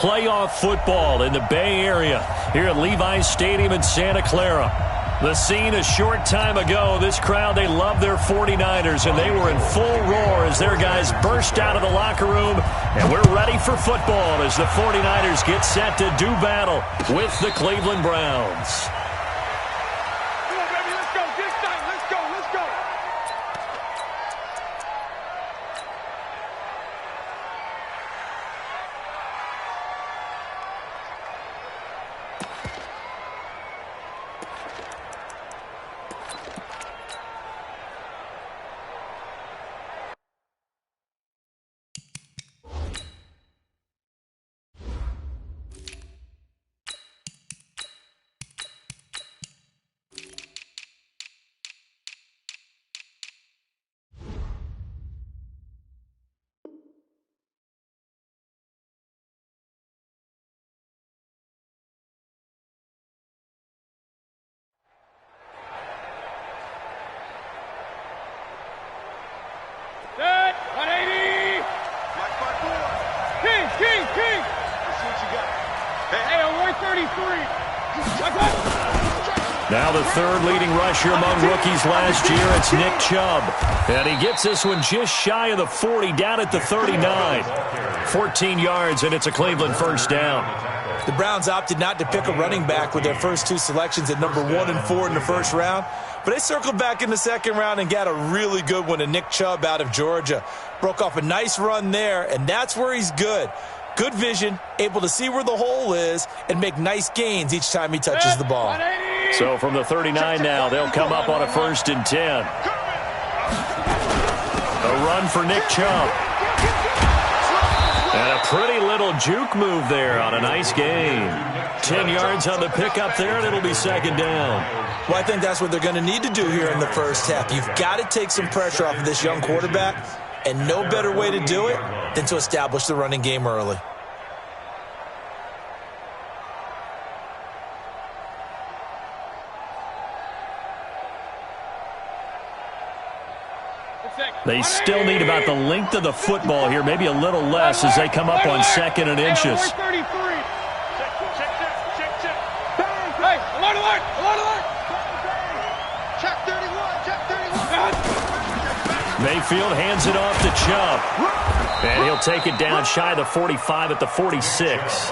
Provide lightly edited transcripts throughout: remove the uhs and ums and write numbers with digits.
Playoff football in the Bay Area here at Levi's Stadium in Santa Clara. The scene a short time ago, this crowd, they love their 49ers, and they were in full roar as their guys burst out of the locker room, and we're ready for football as the 49ers get set to do battle with the Cleveland Browns. Now the third leading rusher among rookies last year, it's Nick Chubb. And he gets this one just shy of the 40, down at the 39. 14 yards, and it's a Cleveland first down. The Browns opted not to pick a running back with their first two selections at number 1 and 4 in the first round. But they circled back in the second round and got a really good one to Nick Chubb out of Georgia. Broke off a nice run there, and that's where he's good. Good vision, able to see where the hole is, and make nice gains each time he touches the ball. So from the 39 now, they'll come up on a 1st and 10. A run for Nick Chubb. And a pretty little juke move there on a nice gain. 10 yards on the pickup there, and it'll be second down. Well, I think that's what they're going to need to do here in the first half. You've got to take some pressure off of this young quarterback, and no better way to do it than to establish the running game early. They still need about the length of the football here, maybe a little less as they come up on 2nd and inches. Mayfield hands it off to Chubb. And he'll take it down shy of the 45 at the 46.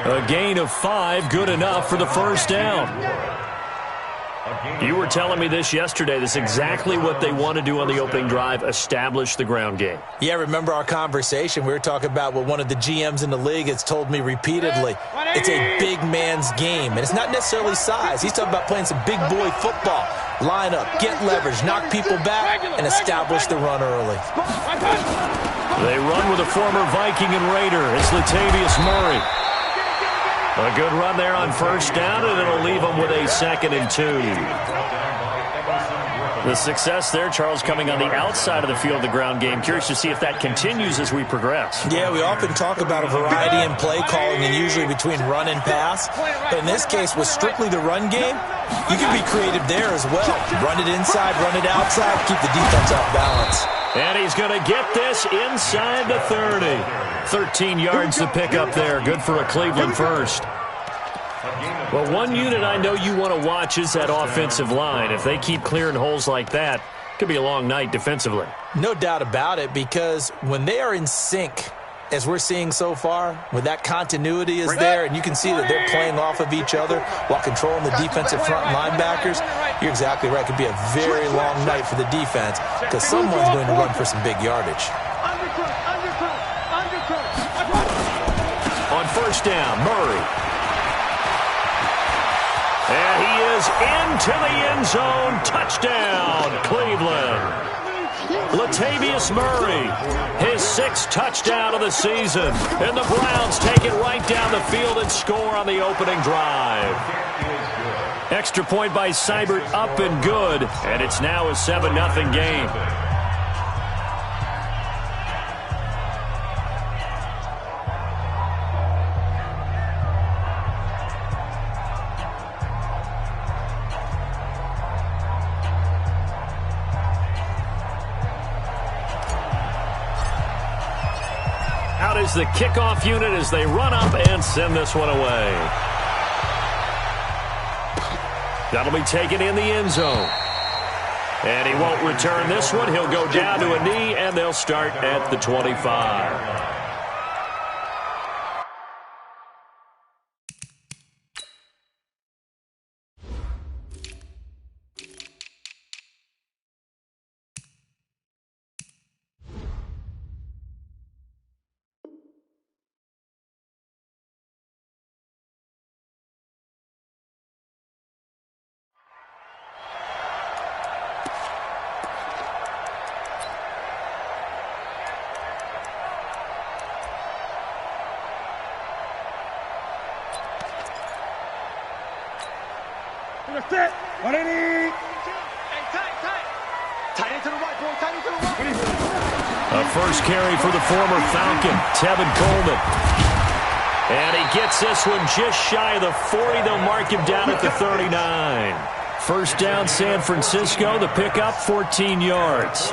A gain of 5, good enough for the first down. You were telling me this yesterday. This is exactly what they want to do on the opening drive, establish the ground game. Yeah, remember our conversation. We were talking about what one of the GMs in the league has told me repeatedly. It's a big man's game, and it's not necessarily size. He's talking about playing some big boy football. Line up, get leverage, knock people back, and establish the run early. They run with a former Viking and Raider. It's Latavius Murray. A good run there on first down, and it'll leave them with a 2nd and 2. The success there, Charles, coming on the outside of the field, the ground game. Curious to see if that continues as we progress. Yeah, we often talk about a variety in play calling and usually between run and pass. But in this case, with strictly the run game, you can be creative there as well. Run it inside, run it outside, keep the defense off balance. And he's going to get this inside the 30. 13 yards to pick up there. Good for a Cleveland first. Well, one unit I know you want to watch is that offensive line. If they keep clearing holes like that, it could be a long night defensively. No doubt about it, because when they are in sync, as we're seeing so far, when that continuity is there and you can see that they're playing off of each other while controlling the defensive front linebackers, you're exactly right. It could be a very long night for the defense because someone's going to run for some big yardage. On first down, Murray. And he is into the end zone. Touchdown, Cleveland. Latavius Murray, his 6th touchdown of the season. And the Browns take it right down the field and score on the opening drive. Extra point by Seibert, up and good. And it's now a 7-0 game. the kickoff unit as they run up and send this one away. That'll be taken in the end zone. And he won't return this one. He'll go down to a knee, and they'll start at the 25. A first carry for the former Falcon, Tevin Coleman. And he gets this one just shy of the 40. They'll mark him down at the 39. First down, San Francisco. The pickup, 14 yards.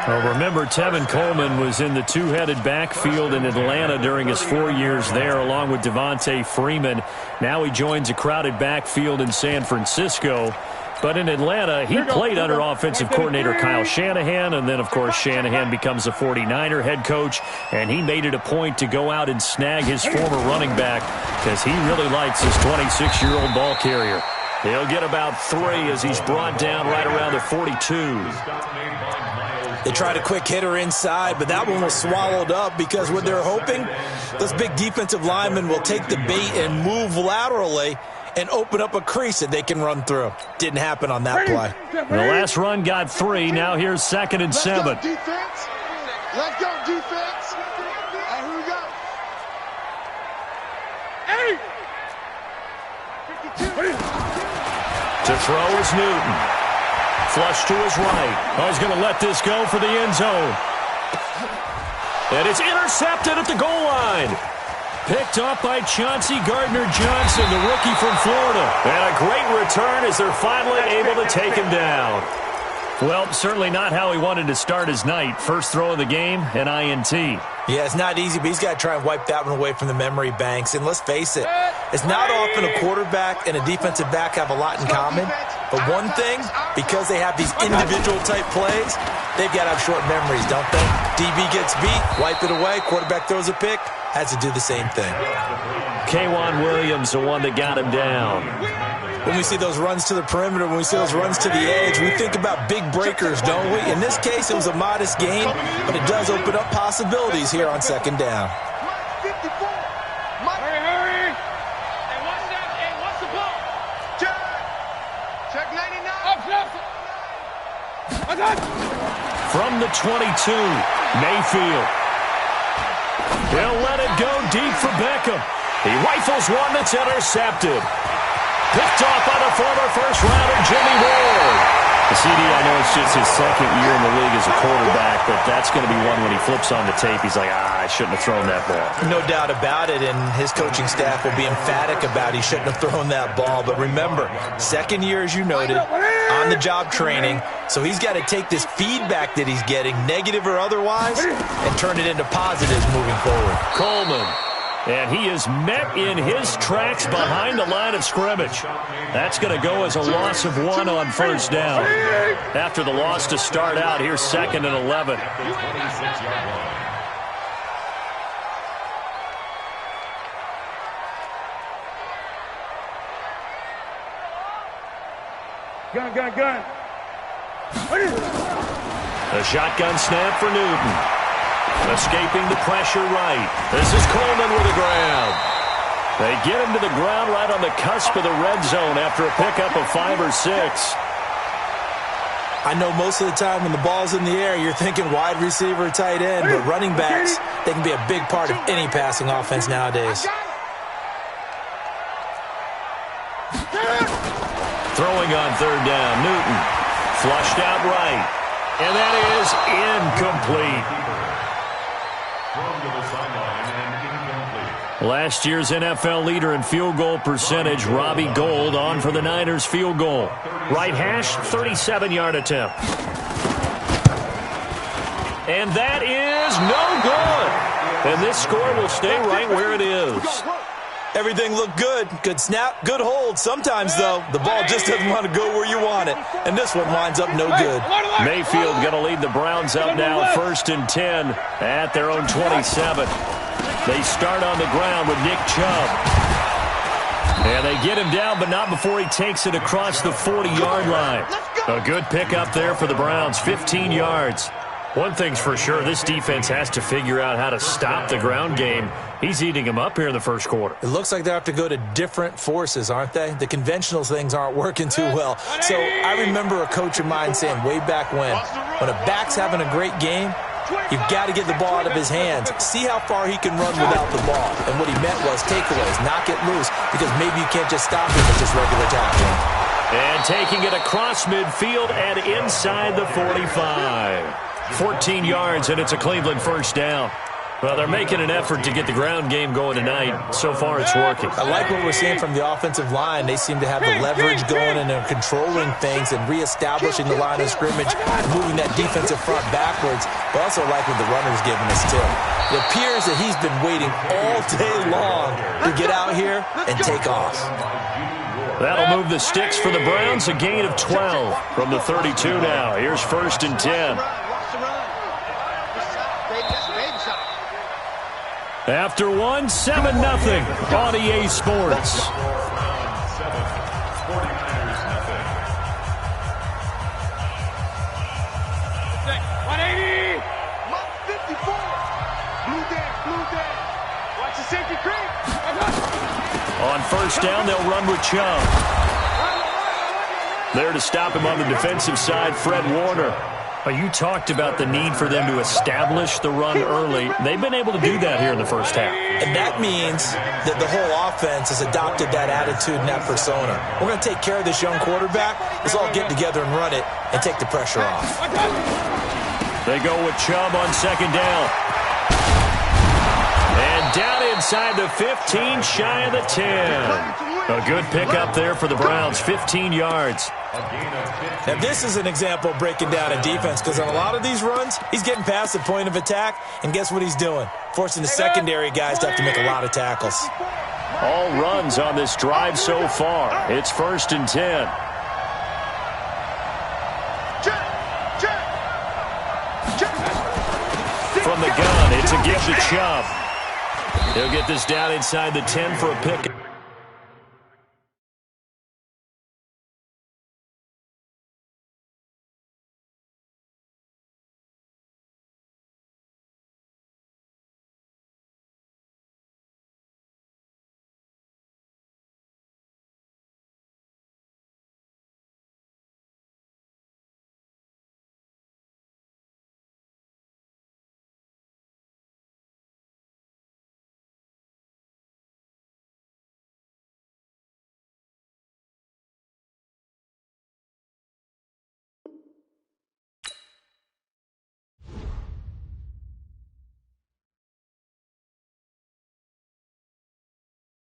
Well, remember, Tevin Coleman was in the two-headed backfield in Atlanta during his 4 years there, along with Devontae Freeman. Now he joins a crowded backfield in San Francisco. But in Atlanta, he played under offensive coordinator Kyle Shanahan, and then, of course, Shanahan becomes a 49er head coach, and he made it a point to go out and snag his former running back because he really likes his 26-year-old ball carrier. He'll get about 3 as he's brought down right around the 42. They tried a quick hitter inside, but that one was swallowed up because what they're hoping, those big defensive linemen will take the bait and move laterally and open up a crease that they can run through. Didn't happen on that play. The last run got 3. Now here's 2nd and 7. Let's go, defense. Let's go, defense. Hey, here we go. Hey! To throw is Newton. Flush to his right. Oh, he's going to let this go for the end zone. And it's intercepted at the goal line. Picked up by Chauncey Gardner-Johnson, the rookie from Florida. And a great return as they're finally able to take him down. Well, certainly not how he wanted to start his night. First throw of the game, an INT. Yeah, it's not easy, but he's got to try and wipe that one away from the memory banks. And let's face it, it's not often a quarterback and a defensive back have a lot in common. But one thing, because they have these individual-type plays, they've got to have short memories, don't they? DB gets beat, wipe it away, quarterback throws a pick, has to do the same thing. K'Wan Williams, the one that got him down. When we see those runs to the perimeter, when we see those runs to the edge, we think about big breakers, don't we? In this case, it was a modest gain, but it does open up possibilities here on 2nd down. Hurry. Hey, watch that. Hey, watch the ball. Check 99. From the 22, Mayfield. He'll let it go deep for Beckham. He rifles one that's intercepted. Picked off by the former first-rounder, Jimmy Ward. CD, I know it's just his 2nd year in the league as a quarterback, but that's going to be one when he flips on the tape. He's like, I shouldn't have thrown that ball. No doubt about it, and his coaching staff will be emphatic about he shouldn't have thrown that ball. But remember, 2nd year, as you noted, on-the-job training, so he's got to take this feedback that he's getting, negative or otherwise, and turn it into positives moving forward. Coleman. And he is met in his tracks behind the line of scrimmage. That's going to go as a loss of 1 on first down. After the loss to start out, here's 2nd and 11. Gun. A shotgun snap for Newton. Escaping the pressure right. This is Coleman with the ground. They get him to the ground right on the cusp of the red zone after a pickup of 5 or 6. I know most of the time when the ball's in the air, you're thinking wide receiver, tight end, but running backs, they can be a big part of any passing offense nowadays. Throwing on 3rd down, Newton. Flushed out right. And that is incomplete. Last year's NFL leader in field goal percentage, Robbie Gould, on for the Niners field goal. Right hash, 37-yard attempt. And that is no good. And this score will stay right where it is. Everything looked good. Good snap, good hold. Sometimes, though, the ball just doesn't want to go where you want it. And this one winds up no good. Mayfield going to lead the Browns up now, 1st and 10 at their own 27. They start on the ground with Nick Chubb. And they get him down, but not before he takes it across the 40-yard line. A good pickup there for the Browns, 15 yards. One thing's for sure, this defense has to figure out how to stop the ground game. He's eating them up here in the first quarter. It looks like they have to go to different forces, aren't they? The conventional things aren't working too well. So I remember a coach of mine saying way back when a back's having a great game, you've got to get the ball out of his hands. See how far he can run without the ball. And what he meant was takeaways, knock it loose, because maybe you can't just stop him with just regular tackling. And taking it across midfield and inside the 45. 14 yards, and it's a Cleveland first down. Well, they're making an effort to get the ground game going tonight. So far, it's working. I like what we're seeing from the offensive line. They seem to have the leverage going, and they're controlling things and reestablishing the line of scrimmage, moving that defensive front backwards. But also like what the runner's giving us, too. It appears that he's been waiting all day long to get out here and take off. That'll move the sticks for the Browns, a gain of 12 from the 32 now. Here's 1st and 10. After one, 7-0 on EA Sports. On 1st down, they'll run with Chubb. There to stop him on the defensive side, Fred Warner. You talked about the need for them to establish the run early. They've been able to do that here in the first half. And that means that the whole offense has adopted that attitude and that persona. We're going to take care of this young quarterback. Let's all get together and run it and take the pressure off. They go with Chubb on 2nd down. And down inside the 15, shy of the 10. A good pickup there for the Browns, 15 yards. Now, this is an example of breaking down a defense, because on a lot of these runs, he's getting past the point of attack, and guess what he's doing? Forcing the secondary guys to have to make a lot of tackles. All runs on this drive so far. It's 1st and 10. From the gun, it's a give to Chubb. He'll get this down inside the 10 for a pick.